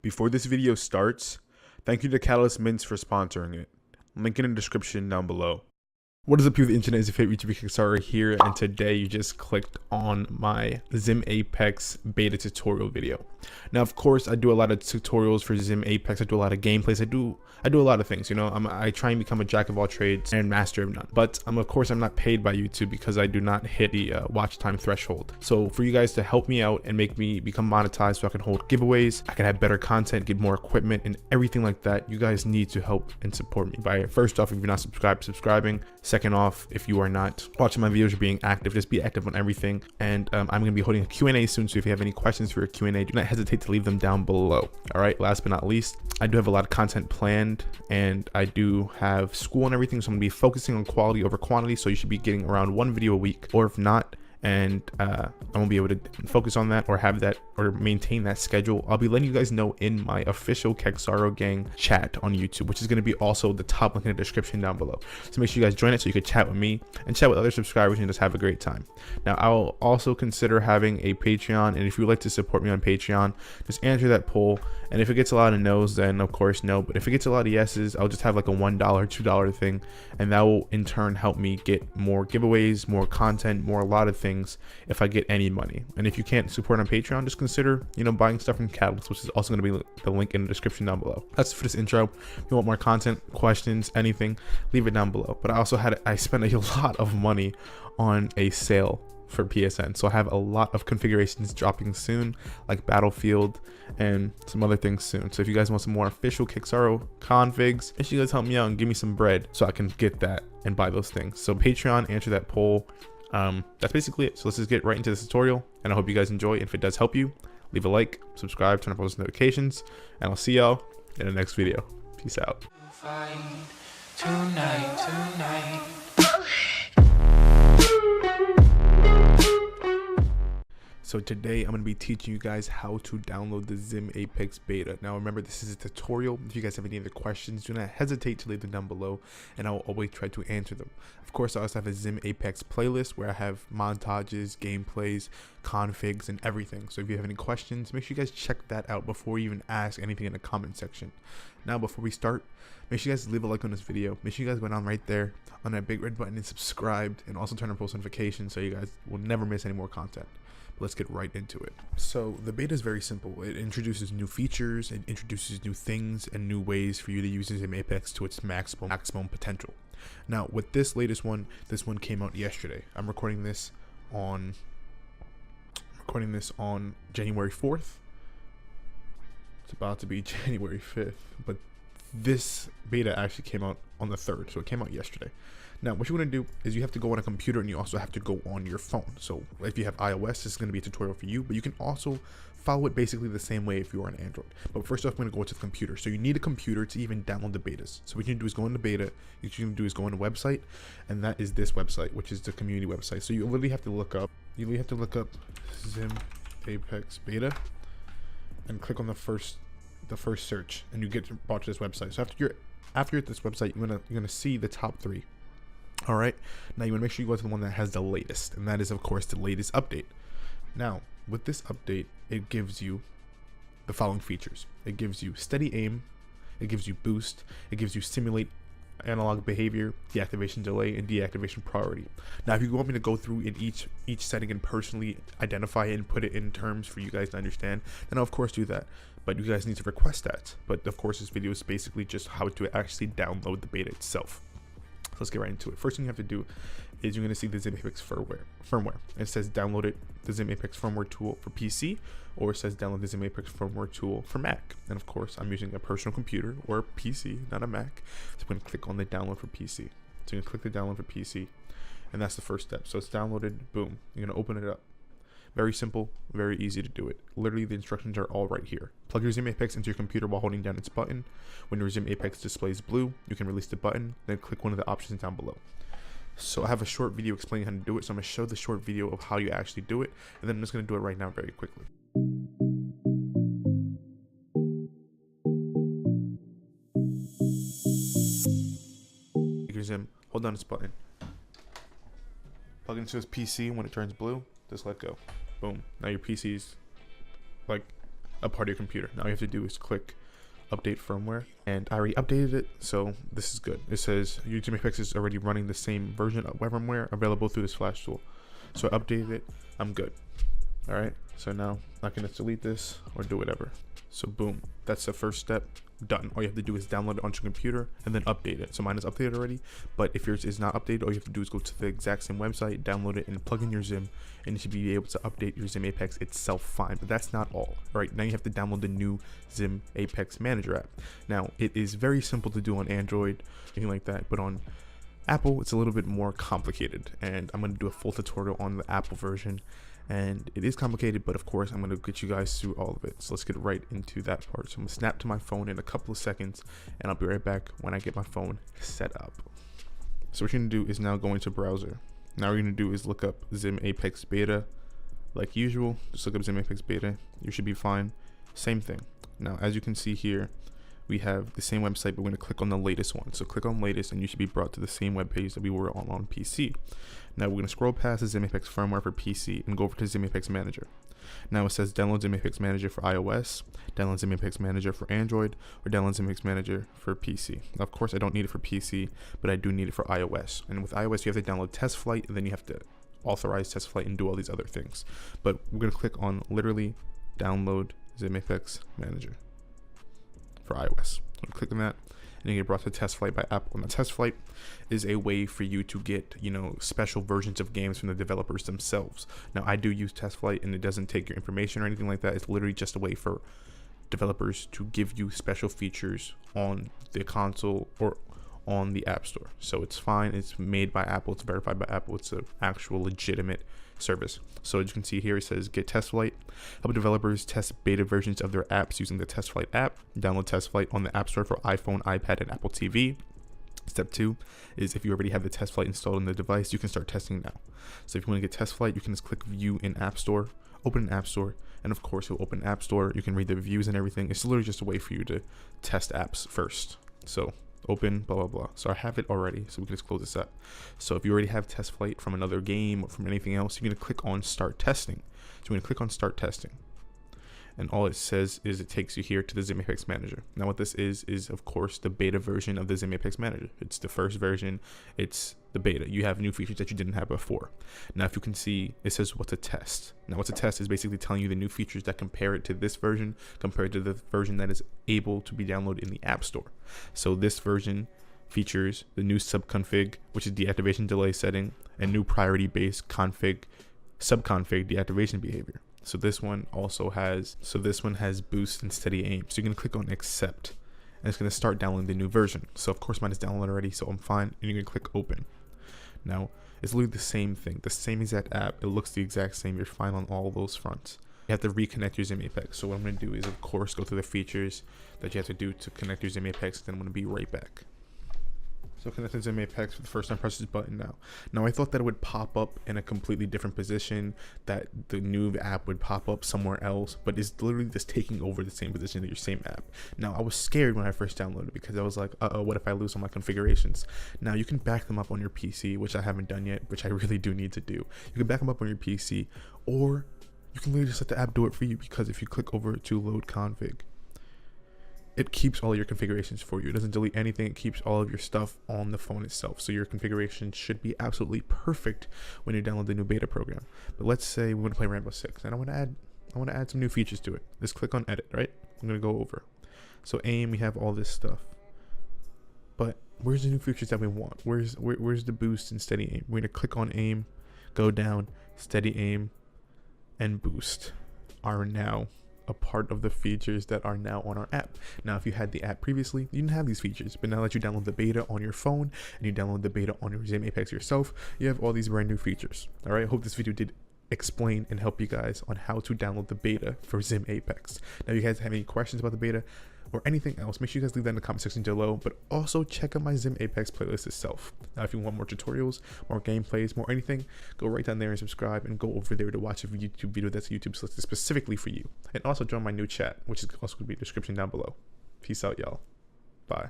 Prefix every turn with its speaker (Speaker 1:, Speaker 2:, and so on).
Speaker 1: Before this video starts, thank you to Catalyst Mints for sponsoring it. Link in the description down below. What is up, people of the internet? It's your favorite YouTuber Kexaro here, and today you just clicked on my Zim Apex beta tutorial video. Now, of course, I do a lot of tutorials for Zim Apex. I do a lot of gameplays. I do a lot of things. You know, I try and become a jack of all trades and master of none. But of course, I'm not paid by YouTube because I do not hit the watch time threshold. So for you guys to help me out and make me become monetized, so I can hold giveaways, I can have better content, get more equipment, and everything like that, you guys need to help and support me by, first off, if you're not subscribing. Second off, if you are not watching my videos or being active, just be active on everything. And I'm going to be holding a Q&A soon, so if you have any questions for your Q&A, do not hesitate to leave them down below. All right, last but not least, I do have a lot of content planned, and I do have school and everything, so I'm going to be focusing on quality over quantity, so you should be getting around one video a week, or if not, and I won't be able to focus on that or have that or maintain that schedule, I'll be letting you guys know in my official Kexaro gang chat on YouTube, which is going to be also the top link in the description down below. So make sure you guys join it so you can chat with me and chat with other subscribers and just have a great time. Now, I'll also consider having a Patreon, and if you would like to support me on Patreon, just answer that poll, and if it gets a lot of no's, then of course no, but if it gets a lot of yeses, I'll just have like a $1, $2 thing, and that will in turn help me get more giveaways, more content, a lot of things if I get any money. And if you can't support on Patreon, just consider, you know, buying stuff from Catalyst, which is also going to be the link in the description down below. That's for this intro. If you want more content, questions, anything, leave it down below. But I also I spent a lot of money on a sale for PSN, so I have a lot of configurations dropping soon, like Battlefield and some other things soon. So if you guys want some more official Kexaro configs, make sure you guys help me out and give me some bread so I can get that and buy those things. So Patreon, answer that poll. That's basically it. So let's just get right into this tutorial, and I hope you guys enjoy. If it does help you, leave a like, subscribe, turn on post notifications, and I'll see y'all in the next video. Peace out. So today I'm going to be teaching you guys how to download the Zim Apex beta. Now remember, this is a tutorial. If you guys have any other questions, do not hesitate to leave them down below, and I will always try to answer them. Of course, I also have a Zim Apex playlist where I have montages, gameplays, configs, and everything. So if you have any questions, make sure you guys check that out before you even ask anything in the comment section. Now, before we start, make sure you guys leave a like on this video. Make sure you guys go down right there on that big red button and subscribed, and also turn on post notifications so you guys will never miss any more content. Let's get right into it. So the beta is very simple. It introduces new features, it introduces new things and new ways for you to use Zim Apex to its maximum potential. Now with this latest one, this one came out yesterday. I'm recording this on January 4th. It's about to be January 5th, but this beta actually came out on the 3rd, so it came out yesterday. Now, what you want to do is you have to go on a computer, and you also have to go on your phone. So if you have iOS, this is going to be a tutorial for you, but you can also follow it basically the same way if you are on Android. But first off, I'm going to go to the computer. So you need a computer to even download the betas. So what you can do is go in the beta. What you can do is go on the website, and that is this website, which is the community website. So you literally have to look up, Zim Apex beta, and click on the first search, and you get brought to this website. So after you're at this website, you're gonna see the top 3. All right, now you want to make sure you go to the one that has the latest, and that is of course the latest update. Now with this update, it gives you the following features. It gives you steady aim, it gives you boost, it gives you simulate analog behavior, deactivation delay, and deactivation priority. Now if you want me to go through in each setting and personally identify it and put it in terms for you guys to understand, then I'll of course do that, but you guys need to request that. But of course this video is basically just how to actually download the beta itself. So let's get right into it. First thing you have to do is you're going to see the Zim Apex firmware. It says download the Zim Apex firmware tool for PC, or it says download the Zim Apex firmware tool for Mac. And of course, I'm using a personal computer or a PC, not a Mac. So I'm going to click on the download for PC. So you're going to click the download for PC, and that's the first step. So it's downloaded, boom. You're going to open it up. Very simple, very easy to do it. Literally, the instructions are all right here. Plug your Zim Apex into your computer while holding down its button. When your Zim Apex displays blue, you can release the button, then click one of the options down below. So I have a short video explaining how to do it, so I'm going to show the short video of how you actually do it, and then I'm just going to do it right now very quickly. Take your Zim, hold down this button. Plug it into his PC. When it turns blue, just let go. Boom. Now your PC's like a part of your computer. Now all you have to do is click update firmware, and I already updated it, so this is good. It says your Zoom Apex is already running the same version of firmware available through this flash tool. So I updated it, I'm good. All right, so now I can just delete this or do whatever. So boom, that's the first step done. All you have to do is download it onto your computer and then update it. So mine is updated already, but if yours is not updated, all you have to do is go to the exact same website, download it, and plug in your Zim, and you should be able to update your Zim Apex itself fine. But that's not all. All right, now you have to download the new Zim Apex Manager app. Now it is very simple to do on Android, anything like that, but on Apple it's a little bit more complicated, and I'm going to do a full tutorial on the Apple version. And it is complicated, but of course I'm going to get you guys through all of it. So let's get right into that part. So I'm going to snap to my phone in a couple of seconds, and I'll be right back when I get my phone set up. So what you're going to do is now go into browser. Now what you're going to do is look up Zim Apex Beta like usual. Just look up Zim Apex Beta. You should be fine. Same thing. Now as you can see here, we have the same website, but we're going to click on the latest one. So click on latest, and you should be brought to the same web page that we were on PC. Now we're going to scroll past the Zim Apex firmware for PC and go over to Zim Apex Manager. Now it says download Zim Apex Manager for iOS, download Zim Apex Manager for Android, or download Zim Apex Manager for PC. Now, of course I don't need it for PC, but I do need it for iOS. And with iOS you have to download Test Flight, and then you have to authorize Test Flight and do all these other things. But we're going to click on literally download Zim Apex Manager for iOS. Click on that, and you get brought to Test Flight by Apple. Now Test Flight is a way for you to get, special versions of games from the developers themselves. Now I do use Test Flight, and it doesn't take your information or anything like that. It's literally just a way for developers to give you special features on the console or on the App Store. So it's fine. It's made by Apple. It's verified by Apple. It's an actual legitimate service. So as you can see here, it says get Test Flight, help developers test beta versions of their apps using the Test Flight app. Download Test Flight on the App Store for iPhone, iPad, and Apple TV. Step 2 is if you already have the Test Flight installed on the device, you can start testing now. So if you want to get Test Flight, you can just click View in App Store, open an App Store, and of course you'll open App Store. You can read the reviews and everything. It's literally just a way for you to test apps first. So open, blah blah blah. So I have it already, so we can just close this up. So if you already have Test Flight from another game or from anything else, you're going to click on Start Testing. So you're going to click on Start Testing, and all it says is it takes you here to the Zim Apex Manager. Now what this is of course the beta version of the Zim Apex Manager. It's the first version, it's the beta. You have new features that you didn't have before. Now if you can see, it says what's a test. Now what's a test is basically telling you the new features that compare it to this version compared to the version that is able to be downloaded in the App Store. So this version features the new subconfig, which is deactivation delay setting, and new priority based subconfig deactivation behavior. So this one also has, boost and steady aim. So you're going to click on accept, and it's going to start downloading the new version. So of course mine is downloaded already, so I'm fine. And you're going to click open. Now it's literally the same thing, the same exact app. It looks the exact same. You're fine on all those fronts. You have to reconnect your Zim Apex. So what I'm going to do is of course go through the features that you have to do to connect your Zim Apex. Then I'm going to be right back. So connecting Zim Apex for the first time, press this button now. Now I thought that it would pop up in a completely different position, that the new app would pop up somewhere else, but it's literally just taking over the same position of your same app. Now I was scared when I first downloaded it because I was like, what if I lose all my configurations? Now you can back them up on your PC, which I haven't done yet, which I really do need to do. You can back them up on your PC, or you can literally just let the app do it for you, because if you click over to load config, it keeps all your configurations for you. It doesn't delete anything. It keeps all of your stuff on the phone itself. So your configuration should be absolutely perfect when you download the new beta program. But let's say we want to play Rainbow Six, and I want to add some new features to it. Let's click on edit, right? I'm going to go over. So aim, we have all this stuff. But where's the new features that we want? Where's the boost and steady aim? We're going to click on aim, go down, steady aim, and boost are now a part of the features that are now on our app. Now if you had the app previously, you didn't have these features, but now that you download the beta on your phone and you download the beta on your Zim Apex yourself, you have all these brand new features. All right, I hope this video did explain and help you guys on how to download the beta for Zim Apex. Now, if you guys have any questions about the beta or anything else, make sure you guys leave that in the comment section below, but also check out my Zim Apex playlist itself. Now, if you want more tutorials, more gameplays, more anything, go right down there and subscribe, and go over there to watch a YouTube video that's YouTube selected specifically for you. And also join my new chat, which is also going to be in the description down below. Peace out, y'all. Bye.